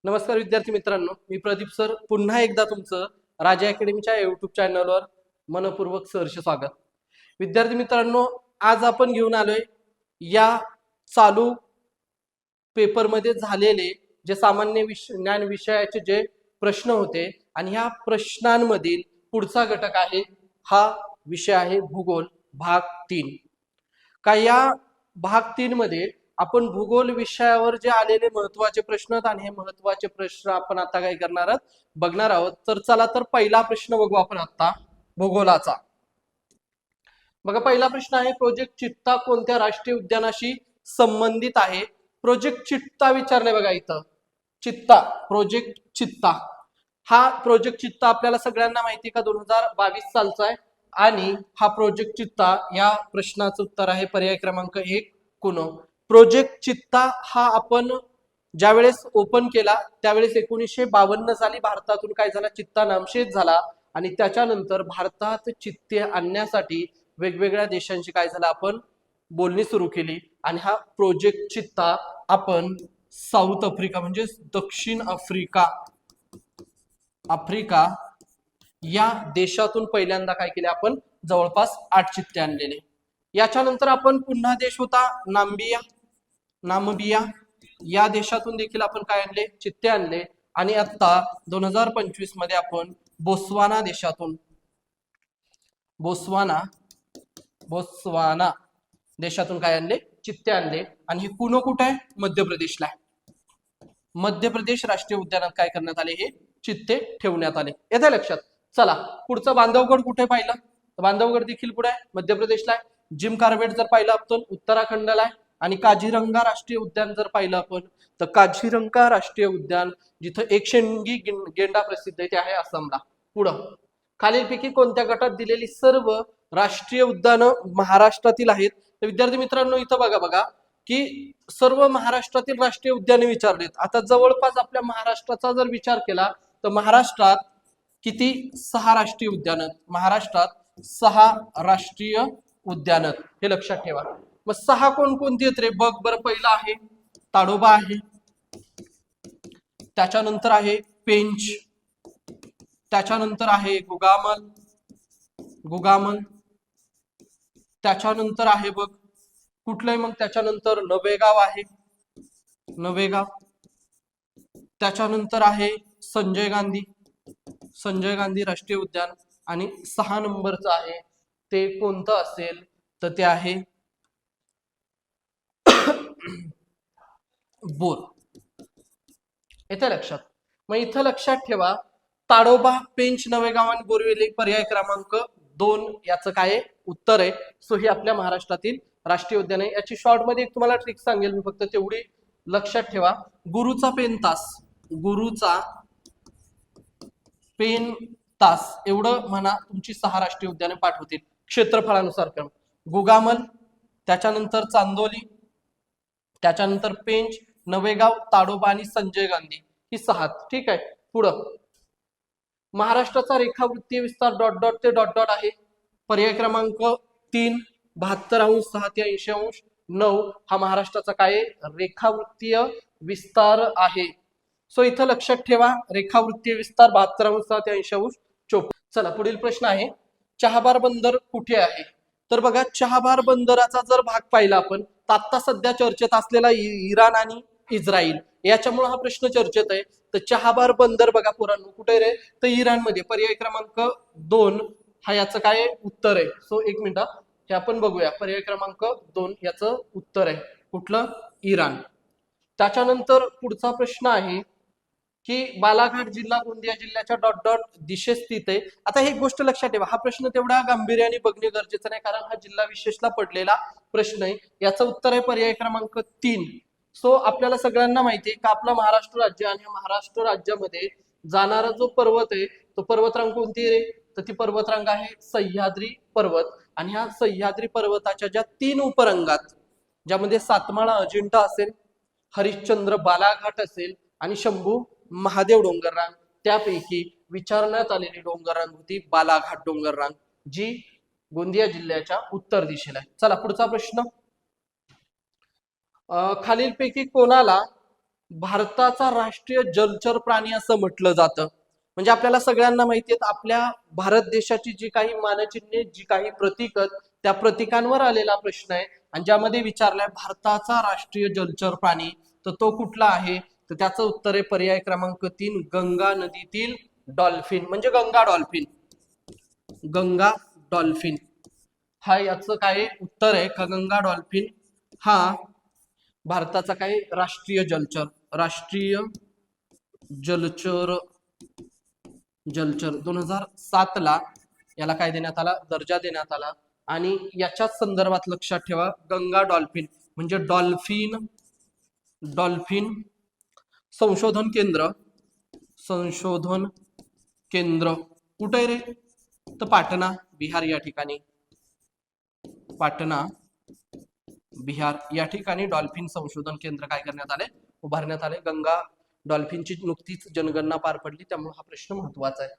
नमस्कार विद्यार्थी मित्रांनो, मी प्रदीप सर पुन्हा एकदा तुमचं राजा अकॅडमीच्या युट्यूब चॅनलवर मनपूर्वक सहर्ष स्वागत. विद्यार्थी मित्रांनो, आज आपण घेऊन आलोय या चालू पेपरमध्ये झालेले जे सामान्य ज्ञान विषयाचे जे प्रश्न होते आणि ह्या प्रश्नांमधील पुढचा घटक आहे हा विषय आहे भूगोल भाग 3. का या भाग 3 मध्ये आपण भूगोल विषयावर जे आलेले महत्वाचे प्रश्न आणि हे महत्वाचे प्रश्न आपण आता काय करणार आहोत बघणार आहोत. तर चला तर पहिला प्रश्न बघू आपण आता भूगोलाचा. बघा, पहिला प्रश्न आहे प्रोजेक्ट चित्ता कोणत्या राष्ट्रीय उद्यानाशी संबंधित आहे. प्रोजेक्ट चित्ता विचारले बघा इथं. चित्ता, प्रोजेक्ट चित्ता, हा प्रोजेक्ट चित्ता आपल्याला सगळ्यांना माहिती का 2022 सालचा आहे आणि हा प्रोजेक्ट चित्ता या प्रश्नाचं उत्तर आहे पर्याय क्रमांक 1 कुनो. प्रोजेक्ट चित्ता हा आपण ज्यावेळेस ओपन केला त्यावेळेस 1952 साली भारतातून काय झाला, चित्ता नामशेष झाला आणि त्याच्यानंतर भारतात चित्ते आणण्यासाठी वेगवेगळ्या देशांची काय झालं आपण बोलणी सुरू केली आणि हा प्रोजेक्ट चित्ता आपण साऊथ आफ्रिका म्हणजे दक्षिण आफ्रिका या देशातून पहिल्यांदा काय केले आपण जवळपास 8 चित्ते आणलेले. याच्यानंतर आपण पुन्हा देश होता नामिबिया या देशातून देखील आपण काय आणले चित्ते आणले आणि आता 2025 मध्ये आपण बोत्सवाना देशातून काय आणले चित्ते आणले आणि हे कुणो कुठे आहे मध्य प्रदेशला आहे. मध्य प्रदेश राष्ट्रीय उद्यानात काय करण्यात आले हे चित्ते ठेवण्यात आले. येते लक्षात. चला पुढचा बांधवगड कुठे पाहिलं तर बांधवगड देखील कुठे आहे मध्य प्रदेशला आहे. जिम कार्बेट जर पाहिलं आपण उत्तराखंडला आहे आणि काझीरंगा राष्ट्रीय उद्यान जर पाहिलं आपण तर काझीरंगा राष्ट्रीय उद्यान जिथं एकशेंगी गेंडा प्रसिद्ध आहे ते आहे आसामला. पुढं खालीलपैकी कोणत्या गटात दिलेली सर्व राष्ट्रीय उद्यानं महाराष्ट्रातील आहेत. तर विद्यार्थी मित्रांनो इथं बघा की सर्व महाराष्ट्रातील राष्ट्रीय उद्याने विचारलेत. आता जवळपास आपल्या महाराष्ट्राचा जर विचार केला तर महाराष्ट्रात किती 6 राष्ट्रीय उद्यान, महाराष्ट्रात 6 राष्ट्रीय उद्यान हे लक्षात ठेवा. मग 6 कोणकोणती आहेत रे बघ बरं. पहिला आहे ताडोबा आहे, त्याच्यानंतर आहे पेंच, त्याच्यानंतर आहे गुगामल, त्याच्यानंतर आहे बघ कुठलंय मग त्याच्यानंतर नवेगाव आहे, त्याच्यानंतर आहे संजय गांधी राष्ट्रीय उद्यान आणि 6 नंबरचं आहे ते कोणतं असेल तर ते आहे बोर. येथे लक्षात. मग इथं लक्षात ठेवा ताडोबा, पेंच, नवेगाव आणि बोरवेली पर्याय क्रमांक 2 याचं काय उत्तर आहे. सो ही आपल्या महाराष्ट्रातील राष्ट्रीय उद्यान आहे. याची शॉर्ट मध्ये एक तुम्हाला ट्रिक सांगेल मी, फक्त तेवढी लक्षात ठेवा. गुरुचा पेन तास एवढं म्हणा तुमची 6 राष्ट्रीय उद्याने पाठ होतील क्षेत्रफळानुसार. गुगामल, त्याच्यानंतर चांदोली, त्याच्यानंतर पेंच, नवेगाव, ताडोबा आणि संजय गांधी ही 6. ठीक आहे. पुढं महाराष्ट्राचा रेखावृत्तीय विस्तार डॉट डॉट ते डॉट डॉट आहे. पर्याय क्रमांक 3 72°, 6 ते 80°, 9 हा महाराष्ट्राचा काय रेखावृत्तीय विस्तार आहे. सो इथं लक्षात ठेवा रेखावृत्तीय विस्तार 72°, 6 ते 80°, 54. चला पुढील प्रश्न आहे चहाबार बंदर कुठे आहे. तर बघा चहाबार बंदराचा जर भाग पाहिला आपण तर आता सध्या चर्चेत असलेला इराण आणि इस्रायल याच्यामुळे हा प्रश्न चर्चेत आहे. तर चहाबार बंदर बघा पोरांनो कुठे रे तर इराणमध्ये. पर्याय क्रमांक 2 हा याचं काय उत्तर आहे. सो 1 मिनिट हे आपण बघूया. पर्याय क्रमांक 2 याचं उत्तर आहे कुठलं इराण. त्याच्यानंतर पुढचा प्रश्न आहे की बालाघाट जिल्हा गोंदिया जिल्ह्याच्या डॉट डॉट दिशेस स्थित आहे. आता ही गोष्ट लक्षात ठेवा हा प्रश्न तेवढा गांभीर्याने बघणे गरजेचं नाही कारण हा जिल्हा विशेषला पडलेला प्रश्न आहे. याचं उत्तर आहे पर्याय क्रमांक 3. सो आपल्याला सगळ्यांना माहिती आहे का आपला महाराष्ट्र राज्य आणि महाराष्ट्र राज्यामध्ये जाणारा जो पर्वत आहे तो पर्वतरांग कोणती रे तर ती पर्वतरांग आहे सह्याद्री पर्वत. आणि ह्या सह्याद्री पर्वताच्या ज्या 3 उपरंगात ज्यामध्ये सातमाळा अजिंठा असेल, हरिश्चंद्र बालाघाट असेल आणि शंभू महादेव डोंगररांग त्यापैकी विचारण्यात आलेली डोंगररांग होती बालाघाट डोंगररांग जी गोंदिया जिल्ह्याच्या उत्तर दिशेला आहे. चला पुढचा प्रश्न खालीलपैकी कोणाला भारताचा राष्ट्रीय जलचर प्राणी असं म्हटलं जातं. म्हणजे आपल्याला सगळ्यांना माहिती आहेत, आपल्या भारत देशाची जी काही मानचिन्हे, जी काही प्रतीक आहेत, त्या प्रतीकांवर आलेला प्रश्न आहे आणि ज्यामध्ये विचारलाय भारताचा राष्ट्रीय जलचर प्राणी, तर तो कुठला आहे? तर त्याचं उत्तर आहे पर्याय क्रमांक 3, गंगा नदीतील डॉल्फिन, म्हणजे गंगा डॉल्फिन. गंगा डॉल्फिन हा याचं काय उत्तर आहे का गंगा डॉल्फिन हा भारताचा काय राष्ट्रीय जलचर, राष्ट्रीय जलचर, जलचर 2007 ला याला काय देण्यात आला, दर्जा देण्यात आला. आणि याच्याच संदर्भात लक्षात ठेवा, गंगा डॉल्फिन म्हणजे डॉल्फिन, डॉल्फिन संशोधन केंद्र, संशोधन केंद्र कुठे आहे रे? तर पाटणा बिहार या ठिकाणी, पाटणा बिहार या ठिकाणी डॉल्फिन संशोधन केंद्र काय करण्यात आले, उभारण्यात आले. गंगा डॉल्फिनची नुकतीच जनगणना पार पडली, त्यामुळे हा प्रश्न महत्वाचा आहे.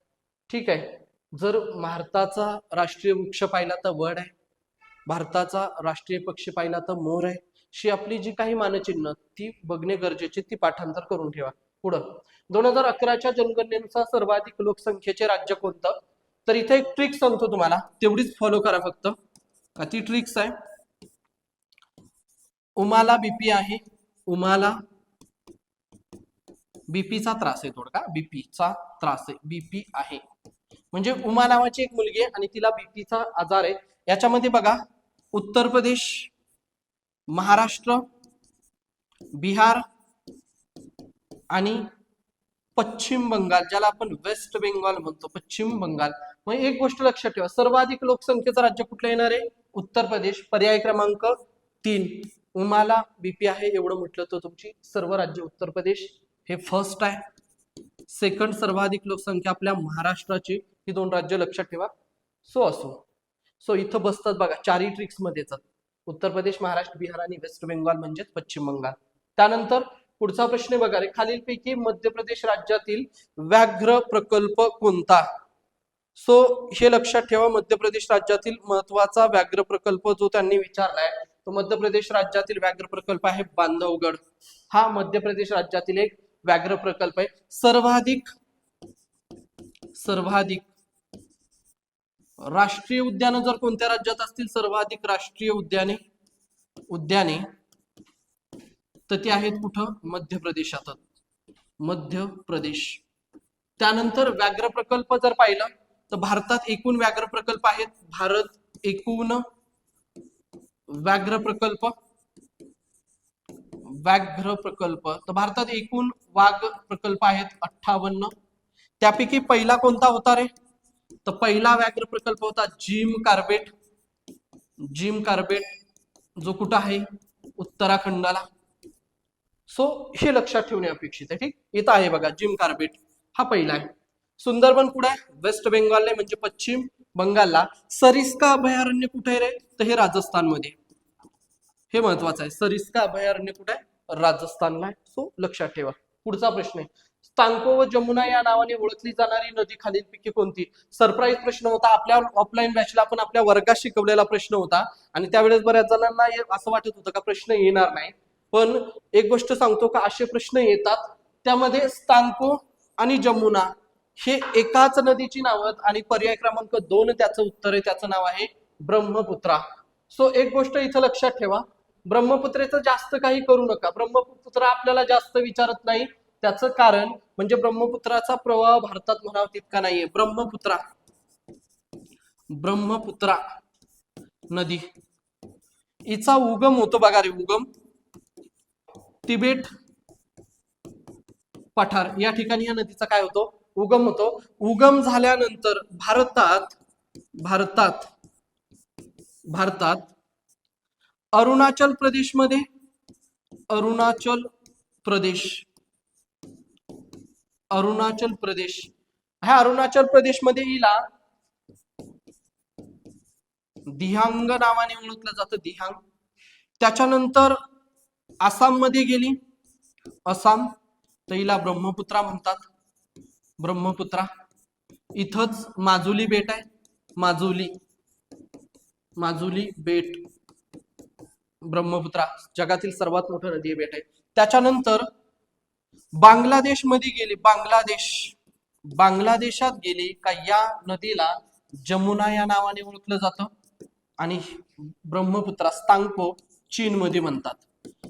ठीक आहे. जर भारताचा राष्ट्रीय वृक्ष पाहिला तर वड आहे, भारताचा राष्ट्रीय पक्षी पाहिला तर मोर आहे. शी आपली जी काही मानचिन्ह ती बघणे गरजेचे, ती पाठांतर करून ठेवा. पुढं 2011च्या जनगणनेनुसार सर्वाधिक लोकसंख्येचे राज्य कोणतं? तर इथे एक ट्रिक सांगतो तुम्हाला, तेवढीच फॉलो करा फक्त. ती ट्रिक्स आहे. उमाला बीपी आहे, उमाला बीपीचा त्रास आहे, थोडका बीपीचा त्रास आहे, बीपी आहे. म्हणजे उमा नावाची एक मुलगी आहे आणि तिला बीपीचा आजार आहे. याच्यामध्ये बघा, उत्तर प्रदेश, महाराष्ट्र, बिहार आणि पश्चिम बंगाल, ज्याला आपण वेस्ट बेंगॉल म्हणतो, पश्चिम बंगाल. मग एक गोष्ट लक्षात ठेवा, सर्वाधिक लोकसंख्येचं राज्य कुठलं येणार आहे? उत्तर प्रदेश. पर्याय क्रमांक 3. उमाला बीपी आहे एवढं म्हटलं तर तुमची सर्व राज्य उत्तर प्रदेश हे फर्स्ट आहे. सेकंड सर्वाधिक लोकसंख्या आपल्या महाराष्ट्राची, ही 2 राज्य लक्षात ठेवा. सो इथं बसतात बघा, चारही ट्रिक्स मध्येच उत्तर प्रदेश, महाराष्ट्र, बिहार आणि वेस्ट बेंगॉल म्हणजेच पश्चिम बंगाल. त्यानंतर पुढचा प्रश्न बघा रे, खालीलपैकी मध्य प्रदेश राज्यातील व्याघ्र प्रकल्प कोणता? सो हे लक्षात ठेवा, मध्य प्रदेश राज्यातील महत्वाचा व्याघ्र प्रकल्प जो त्यांनी विचारलाय, तो मध्य प्रदेश राज्यातील व्याघ्र प्रकल्प आहे बांधवगड. हा मध्य प्रदेश राज्यातील एक व्याघ्र प्रकल्प आहे. सर्वाधिक राष्ट्रीय उद्यान जर कोणत्या राज्यात असतील, सर्वाधिक राष्ट्रीय उद्याने तर ते आहेत कुठं? मध्य प्रदेशात, मध्य प्रदेश. त्यानंतर व्याघ्र प्रकल्प जर पाहिलं तर भारतात एकूण व्याघ्र प्रकल्प आहेत, भारत एकूण व्याघ्र प्रकल्प तर भारतात एकूण वाघ प्रकल्प आहेत 58. त्यापैकी पहिला कोणता होता रे? तर पहिला व्याघ्र प्रकल्प होता जिम कार्बेट, जिम कार्बेट, जो कुठं आहे? उत्तराखंडला. सो हे लक्षात ठेवणे अपेक्षित आहे. ठीक, इथं आहे बघा जिम कार्बेट, हा पहिला आहे. सुंदरबन कुठे आहे? वेस्ट बेंगॉलला, म्हणजे पश्चिम बंगालला. सरिस्का अभयारण्य कुठे आहे रे? तर हे राजस्थान मध्ये, हे महत्वाचं आहे. सरिस्का अभयारण्य कुठे आहे? राजस्थानला आहे. सो लक्षात ठेवा. पुढचा प्रश्न आहे, सांको व जमुना या नावाने ओळखली जाणारी नदी खालीलपैकी कोणती? सरप्राईज प्रश्न होता, आपल्या ऑफलाईन बॅचला आपण आपल्या वर्गात शिकवलेला प्रश्न होता आणि त्यावेळेस बऱ्याच जणांना असं वाटत होतं का प्रश्न येणार नाही. पण एक गोष्ट सांगतो का, असे प्रश्न येतात, त्यामध्ये सांको आणि जमुना हे एकाच नदीची नावं आणि पर्याय क्रमांक 2 त्याचं उत्तर आहे, त्याचं नाव आहे ब्रह्मपुत्रा. सो एक गोष्ट इथं लक्षात ठेवा, ब्रह्मपुत्रेचं जास्त काही करू नका. ब्रह्मपुत्र आपल्याला जास्त विचारत नाही, त्याचं कारण म्हणजे ब्रह्मपुत्राचा प्रवाह भारतात म्हणावा तितका नाहीये. ब्रह्मपुत्रा नदी हिचा उगम होतो बघा रे, उगम तिबेट पठार या ठिकाणी या नदीचा काय होतो? उगम होतो. उगम झाल्यानंतर भारतात अरुणाचल प्रदेशमध्ये, अरुणाचल प्रदेश ह्या अरुणाचल प्रदेशमध्ये हिला दिहांग नावाने ओळखलं जातं, दिहांग. त्याच्यानंतर आसाम मध्ये गेली, आसाम, तर हिला ब्रह्मपुत्रा म्हणतात, ब्रह्मपुत्रा. इथंच माजुली बेट आहे, माजुली बेट, ब्रह्मपुत्रा जगातील सर्वात मोठं नदी बेट आहे. त्याच्यानंतर बांगलादेश मध्ये गेली, बांगलादेशात गेली का या नदीला जमुना या नावाने ओळखलं जातं आणि ब्रह्मपुत्रा स्थांगपो चीन मध्ये म्हणतात.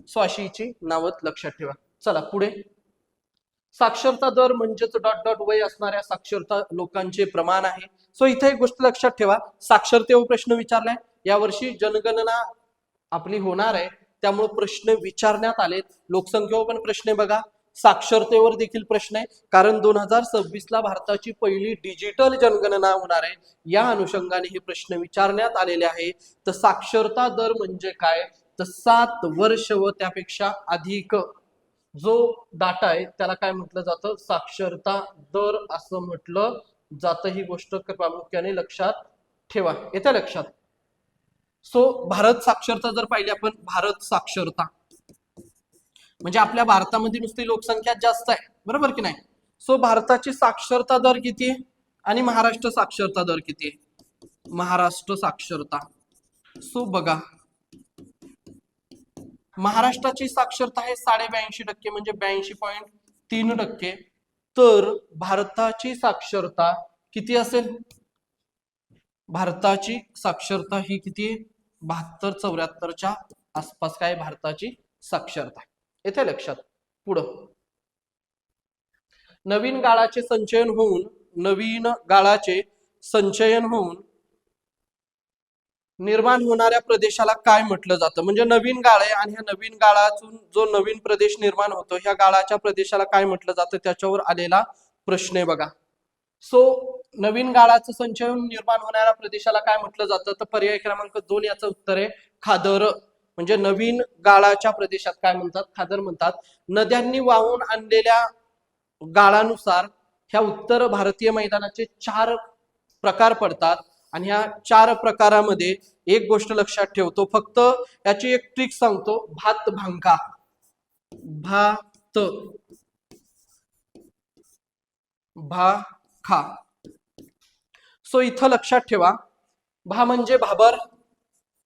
सो अशी हिची नावं लक्षात ठेवा. चला पुढे. साक्षरता दर म्हणजेच डॉट डॉट वय असणाऱ्या साक्षरता लोकांचे प्रमाण आहे. सो इथे एक गोष्ट लक्षात ठेवा, साक्षरतेवर प्रश्न विचारलाय. यावर्षी जनगणना आपली होणार आहे, त्यामुळे प्रश्न विचारण्यात आलेत. लोकसंख्येवर पण प्रश्न आहे बघा, साक्षरतेवर देखील प्रश्न आहे, कारण 2026 ला भारताची पहिली डिजिटल जनगणना होणार आहे. या अनुषंगाने हे प्रश्न विचारण्यात आलेले आहे. तर साक्षरता दर म्हणजे काय, तर 7 वर्ष व त्यापेक्षा अधिक जो डाटा आहे त्याला काय म्हटलं जातं, साक्षरता दर असं म्हटलं जातं. ही गोष्ट प्रामुख्याने लक्षात ठेवा. येत्या लक्षात. सो भारत साक्षरता जर पाहिली आपण, भारत साक्षरता म्हणजे आपल्या भारतामध्ये नुसती लोकसंख्या जास्त आहे, बरोबर की नाही. सो भारताची साक्षरता दर किती आहे आणि महाराष्ट्र साक्षरता दर किती आहे, महाराष्ट्र साक्षरता. सो बघा, महाराष्ट्राची साक्षरता आहे 82.5% म्हणजे 82.3%. तर भारताची साक्षरता किती असेल, भारताची साक्षरता ही किती, 72-74च्या आसपास काय भारताची साक्षरता. येथे लक्षात. पुढं, नवीन गाळाचे संचयन होऊन निर्माण होणाऱ्या प्रदेशाला काय म्हटलं जातं. म्हणजे नवीन गाळ आहे आणि ह्या नवीन गाळातून जो नवीन प्रदेश निर्माण होतो, ह्या गाळाच्या प्रदेशाला काय म्हटलं जातं, त्याच्यावर आलेला प्रश्न आहे बघा. सो नवीन गाळाचं संचयन निर्माण होणाऱ्या प्रदेशाला काय म्हटलं जातं, तर पर्याय क्रमांक 2 याचं उत्तर आहे खादर. म्हणजे नवीन गाळाच्या प्रदेशात काय म्हणतात, खादर म्हणतात. नद्यांनी वाहून आणलेल्या गाळानुसार ह्या उत्तर भारतीय मैदानाचे 4 प्रकार पडतात आणि ह्या 4 प्रकारामध्ये एक गोष्ट लक्षात ठेवतो, फक्त याची एक ट्रिक सांगतो, भात भांका, भात भाखा. सो इथं लक्षात ठेवा, भा म्हणजे भाबर,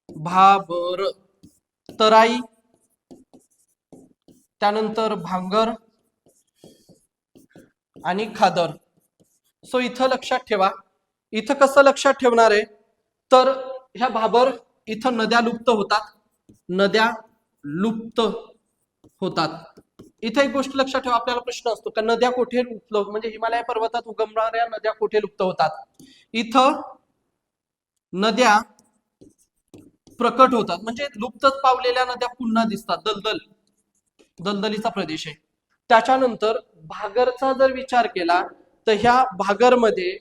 भाबर, तराई, त्यानंतर भांगर आणि खादर. सो इथं लक्षात ठेवा. इथं कसं लक्षात ठेवणार आहे, तर ह्या भाबर इथं नद्या लुप्त होतात, नद्या लुप्त होतात. इथे एक गोष्ट लक्षात ठेवा, आपल्याला प्रश्न असतो का नद्या कुठे लुप्त, म्हणजे हिमालय पर्वतात उगमणाऱ्या नद्या कुठे लुप्त होतात. इथं नद्या प्रकट होतात, म्हणजे लुप्तच पावलेल्या नद्या पुन्हा दिसतात. दलदलीचा प्रदेश आहे. त्याच्यानंतर भागरचा जर विचार केला तर ह्या भागरमध्ये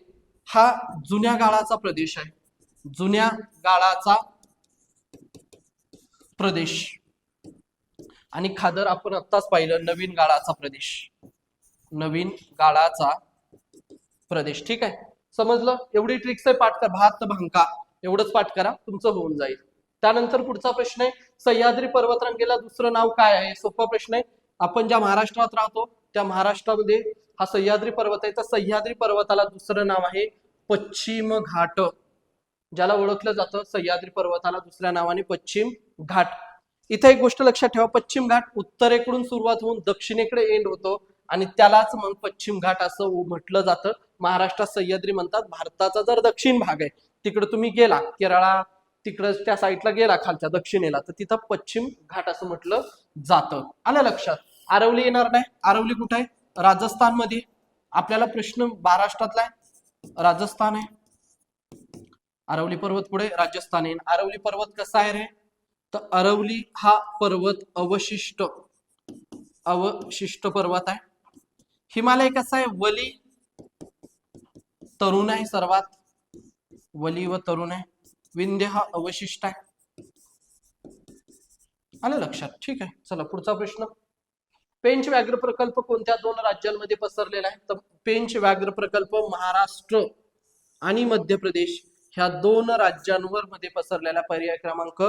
हा जुन्या गाळाचा प्रदेश आहे, जुन्या गाळाचा प्रदेश. आणि खादर आपण आत्ताच पाहिलं, नवीन गाळाचा प्रदेश, नवीन गाळाचा प्रदेश. ठीक आहे, समजलं. एवढी ट्रिक्स आहे, पाठ करा. भात भांका एवढंच पाठ करा, तुमचं होऊन जाईल. त्यानंतर पुढचा प्रश्न आहे, सह्याद्री पर्वतरांगेला दुसरं नाव काय आहे. सोपा प्रश्न आहे. आपण ज्या महाराष्ट्रात राहतो त्या महाराष्ट्रामध्ये हा सह्याद्री पर्वत आहे, तर सह्याद्री पर्वताला दुसरं नाव आहे पश्चिम घाट. ज्याला ओळखलं जातं सह्याद्री पर्वताला दुसऱ्या नावाने पश्चिम घाट. इथे एक गोष्ट लक्षात ठेवा, पश्चिम घाट उत्तरेकडून सुरुवात होऊन दक्षिणेकडे एंड होतो आणि त्यालाच मग पश्चिम घाट असं म्हटलं जातं. महाराष्ट्रात सह्याद्री म्हणतात. भारताचा जर दक्षिण भाग आहे, तिकडे तुम्ही गेला केरळा, तिकडं त्या साईडला गेला खालच्या दक्षिणेला, तर तिथं पश्चिम घाट असं म्हटलं जातं. आलं लक्षात. आरवली येणार नाही. आरवली कुठं आहे, राजस्थान मध्ये. आपल्याला प्रश्न महाराष्ट्रातला आहे, राजस्थान आहे. अरवली पर्वत पुढे राजस्थान आहे. अरवली पर्वत कसा आहे रे, तर अरवली हा पर्वत अवशिष्ट पर्वत आहे. हिमालय कसा आहे, वली तरुण आहे, सर्वात वली व तरुण आहे. विंध्य हा अवशिष्ट आहे. आलं लक्षात. ठीक आहे, चला पुढचा प्रश्न. पेंच व्याघ्र प्रकल्प कोणत्या 2 राज्यांमध्ये पसरलेला आहे, तर पेंच व्याघ्र प्रकल्प महाराष्ट्र आणि मध्य प्रदेश ह्या 2 राज्यांवर मध्ये पसरलेला. पर्याय क्रमांक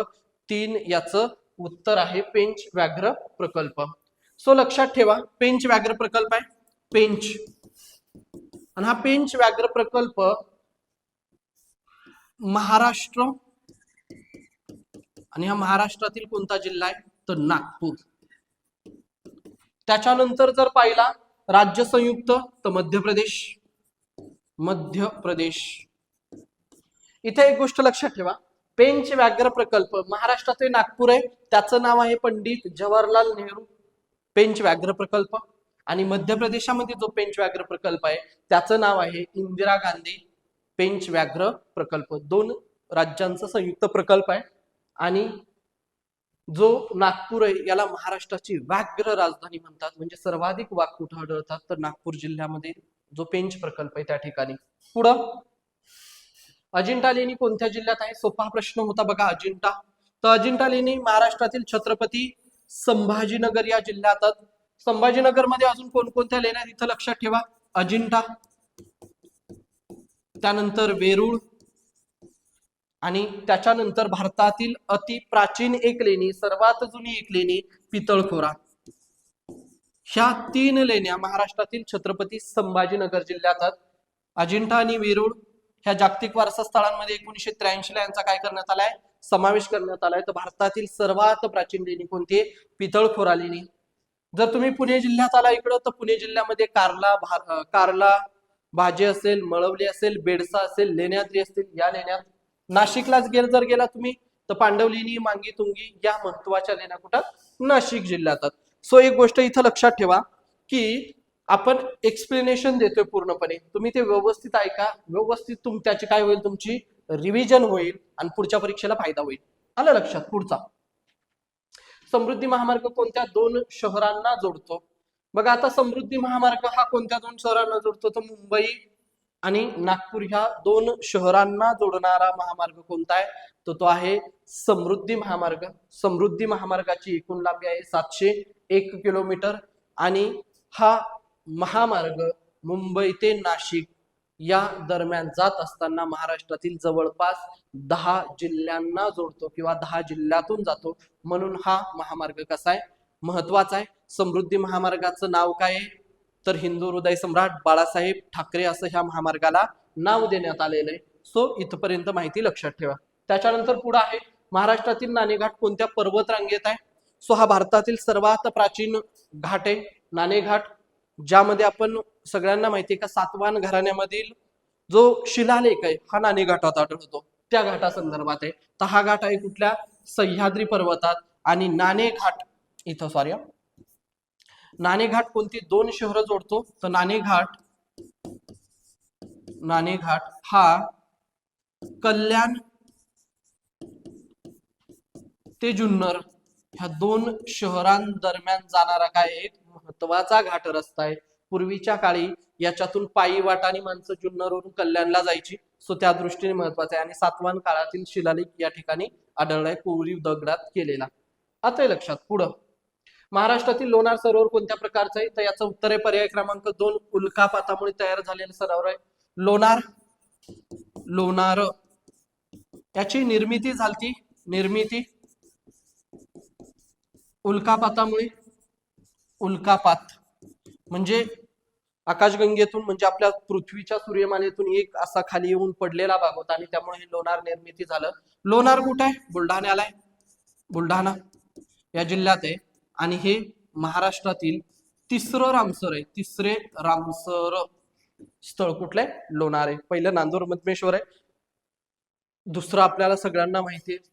3 याचं उत्तर आहे पेंच व्याघ्र प्रकल्प. सो लक्षात ठेवा, पेंच व्याघ्र प्रकल्प आहे, पेंच. आणि हा पेंच व्याघ्र प्रकल्प महाराष्ट्र आणि हा महाराष्ट्रातील कोणता जिल्हा आहे, तर नागपूर. त्याच्यानंतर जर पाहिला राज्य संयुक्त तर मध्य प्रदेश, मध्य प्रदेश. इथे एक गोष्ट लक्षात ठेवा, पेंच व्याघ्र प्रकल्प महाराष्ट्राचे नागपूर आहे, त्याचं नाव आहे पंडित जवाहरलाल नेहरू पेंच व्याघ्र प्रकल्प. आणि मध्य प्रदेशामध्ये जो पेंच व्याघ्र प्रकल्प आहे त्याचं नाव आहे इंदिरा गांधी पेंच व्याघ्र प्रकल्प. दोन राज्यांचा संयुक्त प्रकल्प आहे. आणि जो नागपूर आहे याला महाराष्ट्राची व्याघ्र राजधानी म्हणतात, म्हणजे सर्वाधिक वाघ कुठे आढळतात तर नागपूर जिल्ह्यामध्ये जो पेंच प्रकल्प आहे त्या ठिकाणी. पुढं अजिंठा लेणी कोणत्या जिल्ह्यात आहे? सोपा प्रश्न होता बघा अजिंठा. तर अजिंठा लेणी महाराष्ट्रातील छत्रपती संभाजीनगर या जिल्ह्यात. संभाजीनगर मध्ये अजून कोणकोणत्या लेण्या इथं लक्षात ठेवा, अजिंठा, त्यानंतर वेरूळ, आणि त्याच्यानंतर भारतातील अति प्राचीन एक लेणी, सर्वात जुनी एक लेणी पितळखोरा. ह्या 3 लेण्या महाराष्ट्रातील छत्रपती संभाजीनगर जिल्ह्यात. अजिंठा आणि वेरूळ ह्या जागतिक वारसा स्थळांमध्ये 1983 ला यांचा काय करण्यात आलाय, समावेश करण्यात आलाय. तर भारतातील सर्वात प्राचीन लेणी कोणती? पितळखोरा लेणी. जर तुम्ही पुणे जिल्ह्यात आला इकडं तर पुणे जिल्ह्यामध्ये कारला भाजे असेल, मळवली असेल, बेडसा असेल, लेण्याद्री असतील या लेण्यात. नाशिकलाच जर गेला तुम्ही तर पांडवलेणी, मांगी तुंगी या महत्वाच्या लेण्या कुठं? नाशिक जिल्ह्यात. सो एक गोष्ट इथं लक्षात ठेवा की आपण एक्सप्लेनेशन देतोय पूर्णपणे, तुम्ही ते व्यवस्थित ऐका, व्यवस्थित त्याची काय होईल, तुमची रिव्हिजन होईल आणि पुढच्या परीक्षेला फायदा होईल. आलं लक्षात? पुढचा समृद्धी महामार्ग कोणत्या 2 शहरांना जोडतो? बघा आता समृद्धी महामार्ग हा कोणत्या 2 शहरांना जोडतो? तर मुंबई आणि नागपूर ह्या 2 शहरांना जोडणारा महामार्ग कोणता आहे? तर तो आहे समृद्धी महामार्ग. समृद्धी महामार्गाची एकूण लांबी आहे 701 किलोमीटर. आणि हा महामार्ग मुंबई ते नाशिक या दरम्यान जात असताना महाराष्ट्रातील जवळपास 10 जिल्ह्यांना जोडतो किंवा 10 जिल्ह्यातून जातो. म्हणून हा महामार्ग कसा आहे? महत्वाचा आहे. समृद्धी महामार्गाचं नाव काय आहे? तर हिंदू हृदय सम्राट बाळासाहेब ठाकरे असं ह्या महामार्गाला नाव देण्यात आलेलं आहे. सो इथपर्यंत माहिती लक्षात ठेवा. त्याच्यानंतर पुढे आहे महाराष्ट्रातील नाणेघाट कोणत्या पर्वत रांगेत आहे? सो हा भारतातील सर्वात प्राचीन घाट आहे नाणेघाट, ज्यामध्ये आपण सगळ्यांना माहिती आहे का सातवाहन घराण्यामधील जो शिलालेख आहे हा नाणेघाटात आढळतो, त्या घाटा संदर्भात आहे. तर हा घाट आहे कुठल्या? सह्याद्री पर्वतात. आणि नाणेघाट नाणेघाट कोणती 2 शहरं जोडतो? तर नाणेघाट हा कल्याण ते जुन्नर ह्या 2 शहरांदरम्यान जाणारा काय एक महत्वाचा घाट रस्ता आहे. पूर्वीच्या काळी याच्यातून पायी वाटाणी माणसं जुन्नरवरून कल्याणला जायची. सो त्या दृष्टीने महत्वाचं आहे. आणि सातवाहन काळातील शिलालेख या ठिकाणी आढळलाय, कोरीव दगडात केलेला. आता लक्षात. पुढं महाराष्ट्रातील लोणार सरोवर कोणत्या प्रकारचं आहे? तर याचं उत्तर आहे पर्याय क्रमांक 2 उल्कापातामुळे तयार झालेलं सरोवर आहे लोणार. याची निर्मिती झाली उल्कापातामुळे. उल्कापात म्हणजे आकाशगंगेतून म्हणजे आपल्या पृथ्वीच्या सूर्यमालेतून एक असा खाली येऊन पडलेला भाग होता आणि त्यामुळे हे लोणार निर्मिती झालं. लोणार कुठे आहे? बुलढाण्याला आहे. बुलढाणा या जिल्ह्यात आहे. आणि हे महाराष्ट्रातील तिसरे रामसर स्थळ कुठलंय? लोणार आहे. पहिलं नांदूर मधमेश्वर आहे, दुसरं आपल्याला सगळ्यांना माहिती आहे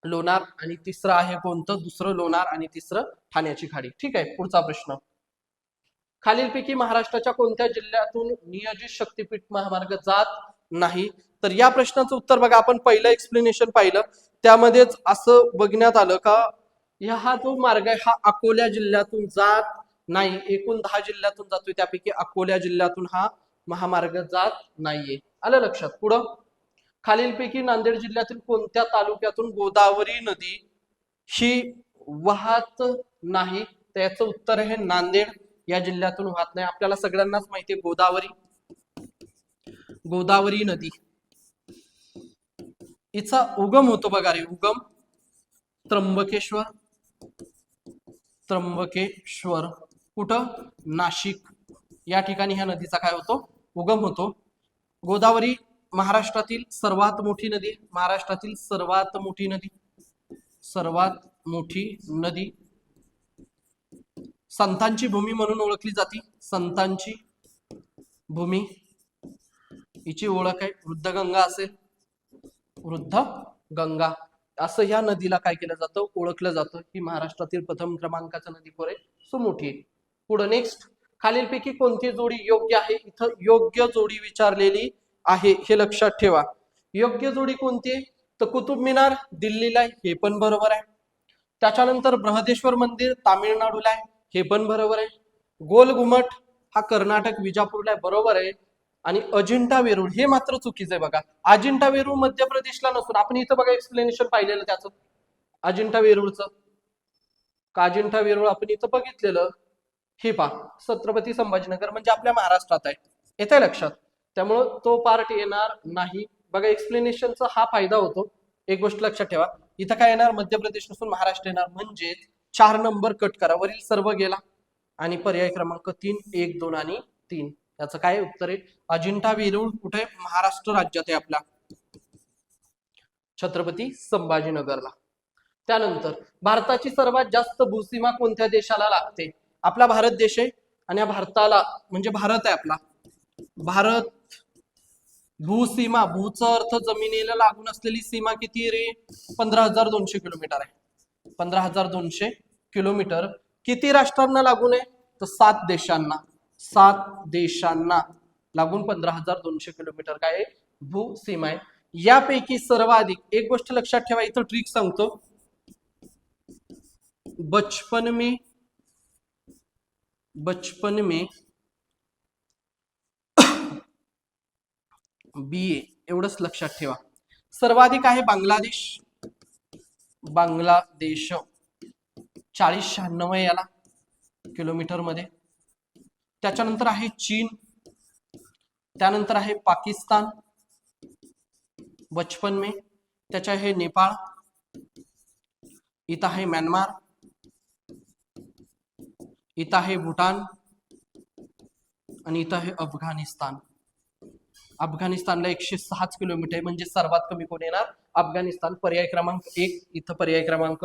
लोणार, आणि तिसरं आहे कोणतं? दुसरं लोणार आणि तिसरं ठाण्याची खाडी. ठीक आहे. पुढचा प्रश्न, खालीलपैकी महाराष्ट्राच्या कोणत्या जिल्ह्यातून नियोजित शक्तीपीठ महामार्ग जात नाही? तर या प्रश्नाचं उत्तर बघा, आपण पहिलं एक्सप्लेनेशन पाहिलं त्यामध्येच असं बघण्यात आलं का हा जो मार्ग आहे हा अकोला जिल्ह्यातून जात नाही. एकूण 10 जिल्ह्यातून जातोय, त्यापैकी अकोला जिल्ह्यातून हा महामार्ग जात नाहीये. आलं लक्षात? पुढं खालीलपैकी नांदेड जिल्ह्यातील कोणत्या तालुक्यातून गोदावरी नदी ही वाहत नाही? तर याचं उत्तर आहे नांदेड या जिल्ह्यातून वाहत नाही. आपल्याला सगळ्यांनाच माहिती आहे गोदावरी नदी हिचा उगम होतो बघा रे, उगम त्र्यंबकेश्वर कुठं? नाशिक या ठिकाणी ह्या नदीचा काय होतो? उगम होतो. गोदावरी महाराष्ट्रातील सर्वात मोठी नदी संतांची भूमी म्हणून ओळखली जाते, संतांची भूमी, हिची ओळख आहे वृद्धगंगा असेल, वृद्ध गंगा असं या नदीला काय केलं जातं, ओळखलं जातं. ही महाराष्ट्रातील प्रथम क्रमांकाची नदी पुढे सुमोठी आहे. पुढे नेक्स्ट, खालीलपैकी कोणती जोडी योग्य आहे, इथं योग्य जोडी विचारलेली आहे, हे लक्षात ठेवा. योग्य जोडी कोणती आहे, तर कुतुब मिनार दिल्लीला आहे, हे पण बरोबर आहे. त्याच्यानंतर बृहदेश्वर मंदिर तामिळनाडूला आहे, हे पण बरोबर आहे. गोल घुमट हा कर्नाटक विजापूरला आहे, बरोबर आहे. आणि अजिंठा वेरूळ हे मात्र चुकीचं आहे बघा. अजिंठा वेरूळ मध्य प्रदेशला नसून, आपण इथं बघा एक्सप्लेनेशन पाहिलेलं त्याचं अजिंठा वेरूळचं, का अजिंठा वेरूळ आपण इथं बघितलेलं, हे पहा छत्रपती संभाजीनगर म्हणजे आपल्या महाराष्ट्रात आहे, येते लक्षात. त्यामुळं तो पार्ट येणार नाही बघा. एक्सप्लेनेशनचा हा फायदा होतो. एक गोष्ट लक्षात ठेवा, इथं काय येणार, मध्य प्रदेश नसून महाराष्ट्र येणार, म्हणजे 4 नंबर कट करा, वरील सर्व गेला. आणि पर्याय क्रमांक 3, 1, 2 आणि 3 याचं काय उत्तर आहे. अजिंठा वेरूळ कुठे, महाराष्ट्र राज्यात आहे आपला, छत्रपती संभाजीनगरला. त्यानंतर भारताची सर्वात जास्त भूसीमा कोणत्या देशाला लागते, आपला भारत देश आहे. आणि या भारताला म्हणजे भारत आहे आपला, भारत भूसीमा, भूचा अर्थ जमिनीला लागून असलेली सीमा किती रे, 15,200 किलोमीटर आहे. 15,200 किलोमीटर किती राष्ट्रांना लागून आहे, तर 7 देशांना, 7 देशांना लागून 15,200 किलोमीटर काय आहे, भूसीमा आहे. यापैकी सर्वाधिक, एक गोष्ट लक्षात ठेवा, इथं ट्रिक सांगतो, बचपन में BA एवढंच लक्षात ठेवा. सर्वाधिक आहे बांगलादेश, बांगलादेश 4096 याला किलोमीटर मध्ये. त्याच्यानंतर आहे चीन, त्यानंतर आहे पाकिस्तान 55 में, त्याच्या आहे नेपाळ, इथं आहे म्यानमार, इथं आहे भूटान आणि इथं आहे अफगाणिस्तान. अफगाणिस्तानला 106 किलोमीटर आहे, म्हणजे सर्वात कमी कोण येणार, अफगाणिस्तान. पर्याय क्रमांक 1, इथं पर्याय क्रमांक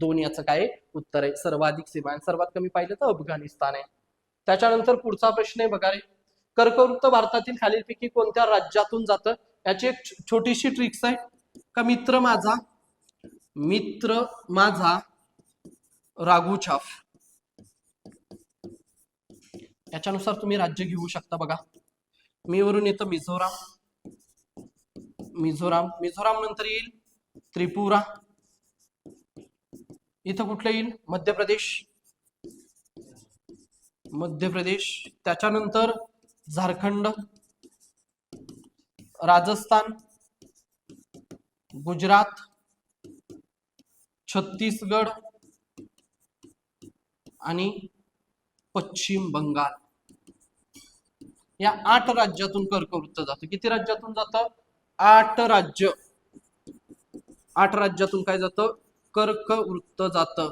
2 याचं काय उत्तर आहे, सर्वाधिक सीमा आहे. सर्वात कमी पाहिलं तर अफगाणिस्तान आहे. त्याच्यानंतर पुढचा प्रश्न आहे बघा रे, कर्कवृत्त भारतातील खालीलपैकी कोणत्या राज्यातून जातं. याची एक छोटीशी ट्रिक्स आहे का, मित्र माझा राघुछाप, याच्यानुसार तुम्ही राज्य घेऊ शकता बघा. मी वरून येतं मिझोराम नंतर येईल त्रिपुरा, इथं कुठलं येईल, मध्य प्रदेश. त्याच्यानंतर झारखंड, राजस्थान, गुजरात, छत्तीसगड आणि पश्चिम बंगाल. या 8 राज्यातून कर्कवृत्त जातं. किती राज्यातून जातं, 8 राज्य, 8 राज्यातून काय जातं, कर्कवृत्त जातं.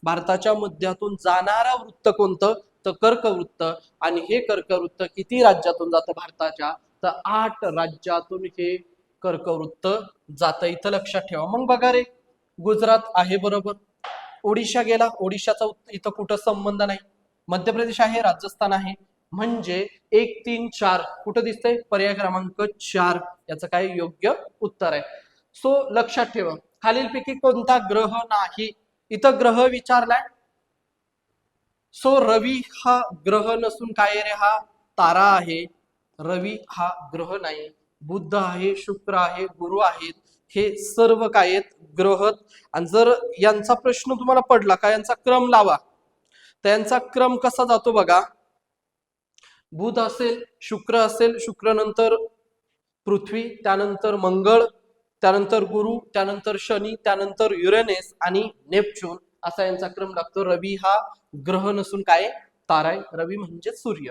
भारताच्या मध्यातून जाणारं वृत्त कोणतं, तर कर्कवृत्त. आणि हे कर्कवृत्त किती राज्यातून जातं भारताच्या, तर 8 राज्यातून हे कर्कवृत्त जातं. इथं लक्षात ठेवा. मग बघा रे, गुजरात आहे बरोबर, ओडिशा गेला, ओडिशाचा इथं कुठं संबंध नाही. मध्य प्रदेश आहे, राजस्थान आहे, म्हणजे 1, 3, 4 कुठं दिसतंय, पर्याय क्रमांक 4 याचं काय योग्य उत्तर आहे. सो लक्षात ठेवा, खालीलपैकी कोणता ग्रह नाही, इथं ग्रह विचारलाय. सो रवी हा ग्रह नसून काय रे, हा तारा आहे. रवी हा ग्रह नाही. बुध आहे, शुक्र आहे, गुरु आहेत, हे सर्व काय आहेत, ग्रह. आणि जर यांचा प्रश्न तुम्हाला पडला का, यांचा क्रम लावा, तर यांचा क्रम कसा जातो बघा. बुध असेल, शुक्र असेल, शुक्र नंतर पृथ्वी, त्यानंतर मंगळ, त्यानंतर गुरु, त्यानंतर शनी, त्यानंतर युरेनस आणि नेपच्यून, असा यांचा क्रम लागतो. रवी हा ग्रह नसून काय, तारा आहे. रवी म्हणजे सूर्य.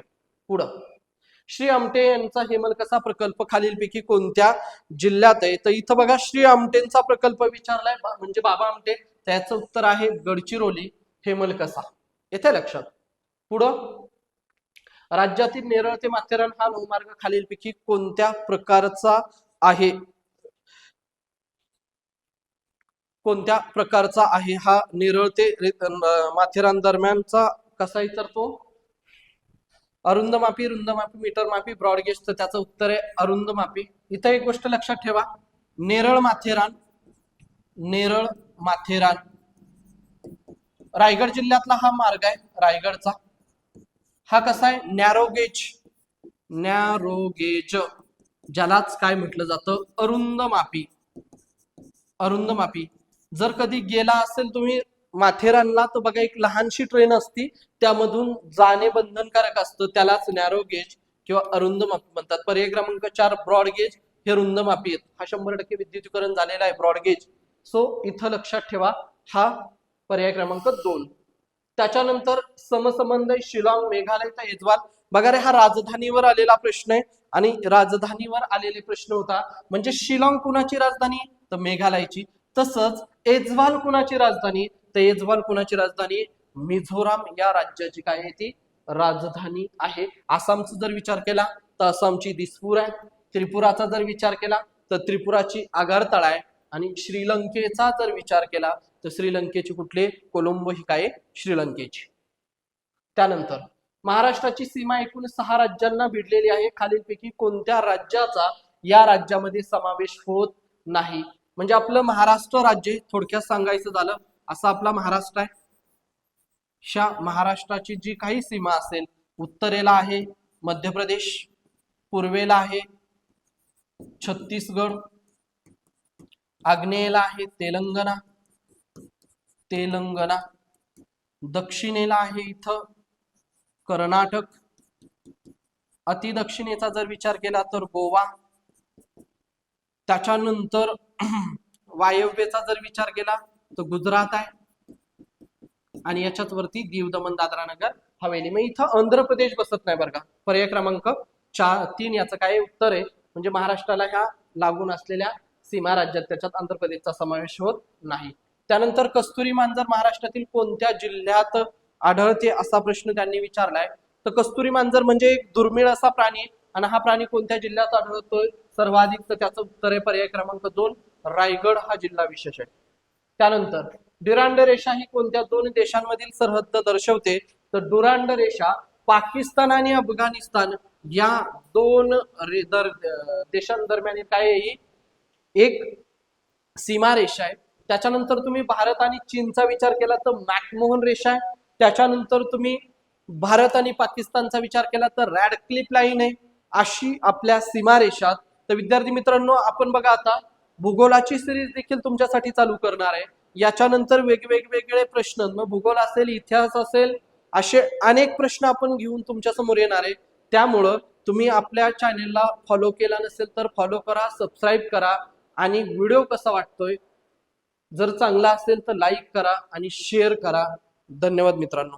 पुढं, श्री आमटे यांचा हेमलकसा प्रकल्प खालीलपैकी कोणत्या जिल्ह्यात आहे, तर इथं बघा श्री आमटेंचा प्रकल्प विचारलाय, म्हणजे बाबा आमटे, त्याचं उत्तर आहे गडचिरोली, हेमलकसा. येथे लक्षात. पुढं, राज्यातील नेरळ ते माथेरान हा महामार्ग खालीलपैकी कोणत्या प्रकारचा आहे, कोणत्या प्रकारचा आहे हा नेरळ ते माथेरान दरम्यानचा कसा आहे तर तो अरुंद मापी, रुंद मापी, मीटर मापी, ब्रॉड गेज, तर त्याचं उत्तर आहे अरुंद मापी. इथं एक गोष्ट लक्षात ठेवा, नेरळ माथेरान, नेरळ माथेरान रायगड जिल्ह्यातला हा मार्ग आहे रायगडचा. हा कसा आहे नॅरो गेज, नॅरो गेज, ज्यालाच काय म्हटलं जातं अरुंद मापी, अरुंद मापी. जर कधी गेला असेल तुम्ही माथेरानला तर बघा एक लहानशी ट्रेन असती, त्यामधून जाणे बंधनकारक असतं, त्यालाच नॅरो गेज किंवा अरुंद मापी म्हणतात. पर्याय क्रमांक 4 ब्रॉड गेज, हे रुंद मापी आहेत. हा 100% विद्युतीकरण झालेला आहे ब्रॉड गेज. सो इथं लक्षात ठेवा हा पर्याय क्रमांक 2. त्याच्यानंतर समसंबंध शिलाँग, मेघालय तर एजवाल. बघा रे, हा राजधानीवर आलेला प्रश्न आहे आणि राजधानीवर आलेले प्रश्न होता. म्हणजे शिलाँग कुणाची राजधानी तर मेघालयची. तसंच एजवाल कुणाची राजधानी तर एजवाल कुणाची राजधानी मिझोराम या राज्याची काय आहे ती राजधानी आहे. आसामचा जर विचार केला तर आसामची दिसपूर आहे. त्रिपुराचा जर विचार केला तर त्रिपुराची आगरतळा आहे. आणि श्रीलंकेचा जर विचार केला तर श्रीलंकेची कुठले कोलंबो ही काय श्रीलंकेची. त्यानंतर महाराष्ट्राची सीमा एकूण 6 राज्यांना भिडलेली आहे. खालीलपैकी कोणत्या राज्याचा या राज्यामध्ये समावेश होत नाही. म्हणजे आपलं महाराष्ट्र राज्य थोडक्यात सांगायचं झालं असं आपला महाराष्ट्र आहे. शा महाराष्ट्राची जी काही सीमा असेल, उत्तरेला आहे मध्य प्रदेश, पूर्वेला आहे छत्तीसगड, आग्नेयेला आहे तेलंगणा, तेलंगणा, दक्षिणेला आहे इथं कर्नाटक, अतिदक्षिणेचा जर विचार केला तर गोवा, त्याच्यानंतर वायव्येचा जर विचार केला तर गुजरात आहे आणि याच्याच वरती दीव दमण दादरा नगर हवेली. मग इथं आंध्र प्रदेश बसत नाही बरं का. पर्याय क्रमांक 3 याचं काय उत्तर आहे. म्हणजे महाराष्ट्राला ह्या लागून असलेल्या सीमा राज्यात त्याच्यात आंध्र प्रदेशचा समावेश होत नाही. त्यानंतर कस्तुरी मांजर महाराष्ट्रातील कोणत्या जिल्ह्यात आढळते असा प्रश्न त्यांनी विचारलाय. तर कस्तुरी मांजर म्हणजे एक दुर्मिळ असा प्राणी आणि हा प्राणी कोणत्या जिल्ह्यात आढळतोय सर्वाधिक, तर त्याचं उत्तर आहे पर्याय क्रमांक 2 रायगड हा जिल्हा विशेष आहे. त्यानंतर ड्युरांड रेषा ही कोणत्या 2 देशांमधील सरहद्द दर्शवते तर ड्युरांड रेषा पाकिस्तान आणि अफगाणिस्तान या 2 देशांदरम्यान काय आहे एक सीमारेषा आहे. त्याच्यानंतर तुम्ही भारत आणि चीनचा विचार केला तर मॅकमोहन रेषा आहे. त्याच्यानंतर तुम्ही भारत आणि पाकिस्तानचा विचार केला तर रॅडक्लिफ लाईन आहे. अशी आपल्या सीमारेषात. तर विद्यार्थी मित्रांनो आपण बघा आता भूगोलाची सिरीज देखील तुमच्यासाठी चालू करणार आहे. याच्यानंतर वेगवेगळे प्रश्न, मग भूगोल असेल, इतिहास असेल, असे अनेक प्रश्न आपण घेऊन तुमच्या समोर येणार आहे. त्यामुळं तुम्ही आपल्या चॅनेलला फॉलो केला नसेल तर फॉलो करा, सबस्क्राईब करा आणि व्हिडिओ कसा वाटतोय जर चांगला असेल तर लाईक करा आणि शेअर करा. धन्यवाद मित्रांनो.